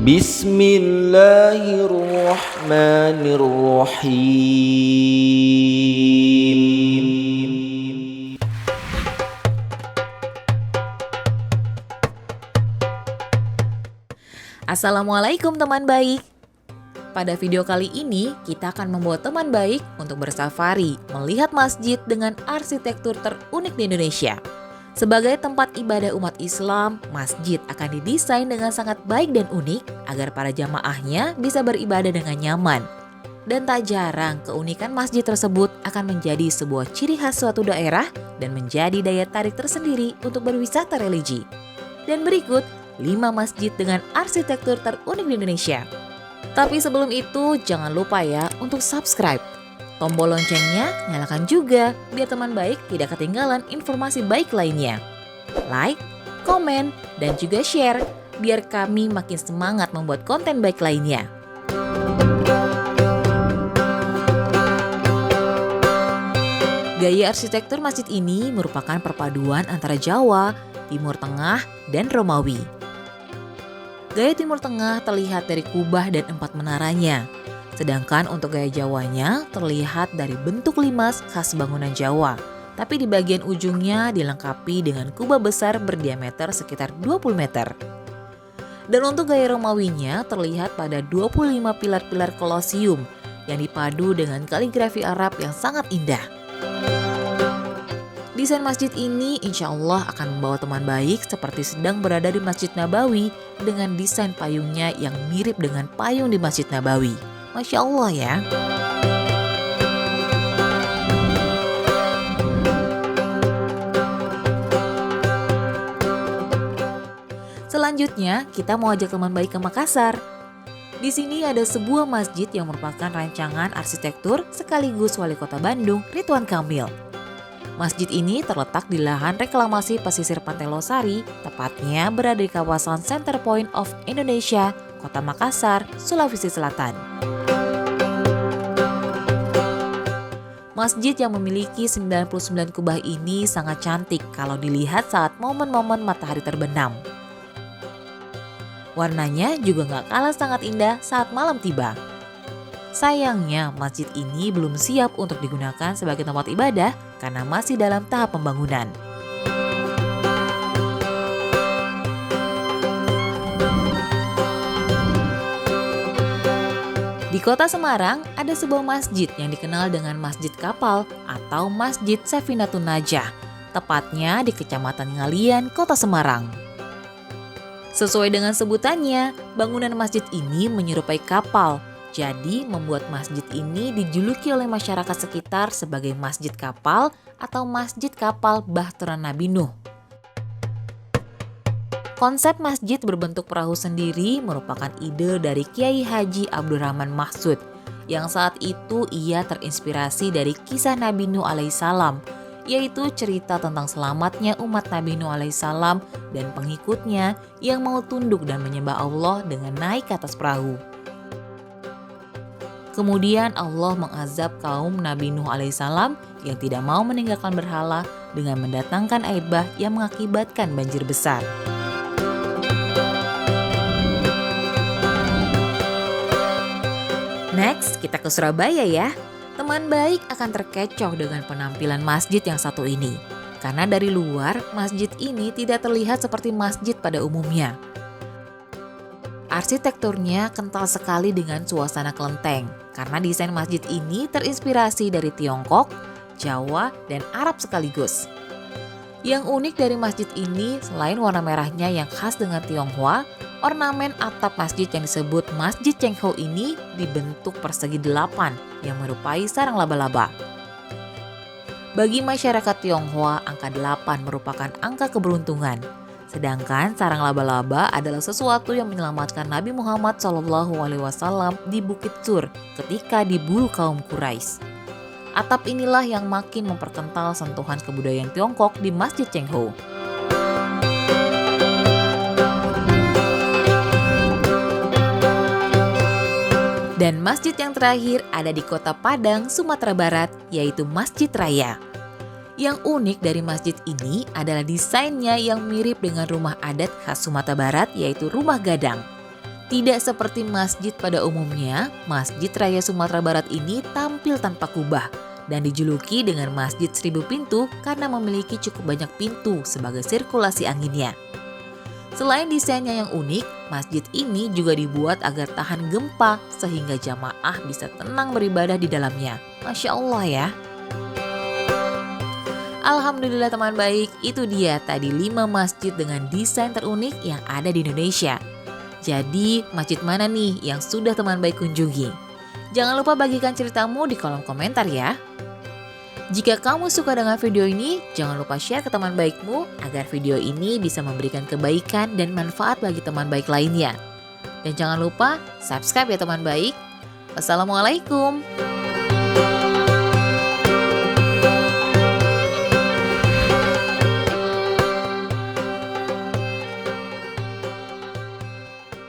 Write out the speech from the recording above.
Bismillahirrahmanirrahim. Assalamualaikum teman baik. Pada video kali ini, kita akan membawa teman baik untuk bersafari melihat masjid dengan arsitektur terunik di Indonesia. Sebagai tempat ibadah umat Islam, masjid akan didesain dengan sangat baik dan unik agar para jamaahnya bisa beribadah dengan nyaman. Dan tak jarang, keunikan masjid tersebut akan menjadi sebuah ciri khas suatu daerah dan menjadi daya tarik tersendiri untuk berwisata religi. Dan berikut 5 masjid dengan arsitektur terunik di Indonesia. Tapi sebelum itu, jangan lupa ya untuk subscribe. Tombol loncengnya nyalakan juga biar teman baik tidak ketinggalan informasi baik lainnya. Like, komen, dan juga share biar kami makin semangat membuat konten baik lainnya. Gaya arsitektur masjid ini merupakan perpaduan antara Jawa, Timur Tengah, dan Romawi. Gaya Timur Tengah terlihat dari kubah dan 4 menaranya. Sedangkan untuk gaya Jawanya terlihat dari bentuk limas khas bangunan Jawa. Tapi di bagian ujungnya dilengkapi dengan kubah besar berdiameter sekitar 20 meter. Dan untuk gaya Romawinya terlihat pada 25 pilar-pilar kolosium yang dipadu dengan kaligrafi Arab yang sangat indah. Desain masjid ini insya Allah akan membawa teman baik seperti sedang berada di Masjid Nabawi dengan desain payungnya yang mirip dengan payung di Masjid Nabawi. Masya Allah ya. Selanjutnya kita mau ajak teman baik ke Makassar. Di sini ada sebuah masjid yang merupakan rancangan arsitektur sekaligus Wali Kota Bandung, Ridwan Kamil. Masjid ini terletak di lahan reklamasi pesisir Pantai Losari, tepatnya berada di kawasan Center Point of Indonesia, Kota Makassar, Sulawesi Selatan. Masjid yang memiliki 99 kubah ini sangat cantik kalau dilihat saat momen-momen matahari terbenam. Warnanya juga gak kalah sangat indah saat malam tiba. Sayangnya, masjid ini belum siap untuk digunakan sebagai tempat ibadah karena masih dalam tahap pembangunan. Di kota Semarang, ada sebuah masjid yang dikenal dengan Masjid Kapal atau Masjid Safinatun Najah, tepatnya di Kecamatan Ngalian, Kota Semarang. Sesuai dengan sebutannya, bangunan masjid ini menyerupai kapal. Jadi membuat masjid ini dijuluki oleh masyarakat sekitar sebagai Masjid Kapal atau Masjid Kapal Bahtera Nabi Nuh. Konsep masjid berbentuk perahu sendiri merupakan ide dari Kiai Haji Abdurrahman Mahsud yang saat itu ia terinspirasi dari kisah Nabi Nuh alaihissalam, yaitu cerita tentang selamatnya umat Nabi Nuh alaihissalam dan pengikutnya yang mau tunduk dan menyembah Allah dengan naik ke atas perahu. Kemudian Allah mengazab kaum Nabi Nuh alaihissalam yang tidak mau meninggalkan berhala dengan mendatangkan air bah yang mengakibatkan banjir besar. Next, kita ke Surabaya ya. Teman baik akan terkecoh dengan penampilan masjid yang satu ini. Karena dari luar, masjid ini tidak terlihat seperti masjid pada umumnya. Arsitekturnya kental sekali dengan suasana kelenteng, karena desain masjid ini terinspirasi dari Tiongkok, Jawa, dan Arab sekaligus. Yang unik dari masjid ini, selain warna merahnya yang khas dengan Tionghoa, ornamen atap masjid yang disebut Masjid Cheng Ho ini dibentuk persegi 8 yang menyerupai sarang laba-laba. Bagi masyarakat Tionghoa, angka 8 merupakan angka keberuntungan. Sedangkan sarang laba-laba adalah sesuatu yang menyelamatkan Nabi Muhammad SAW di Bukit Sur ketika diburu kaum Quraisy. Atap inilah yang makin memperkental sentuhan kebudayaan Tiongkok di Masjid Cheng Ho. Dan masjid yang terakhir ada di Kota Padang, Sumatera Barat, yaitu Masjid Raya. Yang unik dari masjid ini adalah desainnya yang mirip dengan rumah adat khas Sumatera Barat, yaitu rumah gadang. Tidak seperti masjid pada umumnya, Masjid Raya Sumatera Barat ini tampil tanpa kubah dan dijuluki dengan Masjid Seribu Pintu karena memiliki cukup banyak pintu sebagai sirkulasi anginnya. Selain desainnya yang unik, masjid ini juga dibuat agar tahan gempa sehingga jamaah bisa tenang beribadah di dalamnya. Masya Allah ya. Alhamdulillah teman baik, itu dia tadi 5 masjid dengan desain terunik yang ada di Indonesia. Jadi, masjid mana nih yang sudah teman baik kunjungi? Jangan lupa bagikan ceritamu di kolom komentar ya. Jika kamu suka dengan video ini, jangan lupa share ke teman baikmu agar video ini bisa memberikan kebaikan dan manfaat bagi teman baik lainnya. Dan jangan lupa subscribe ya teman baik. Wassalamualaikum.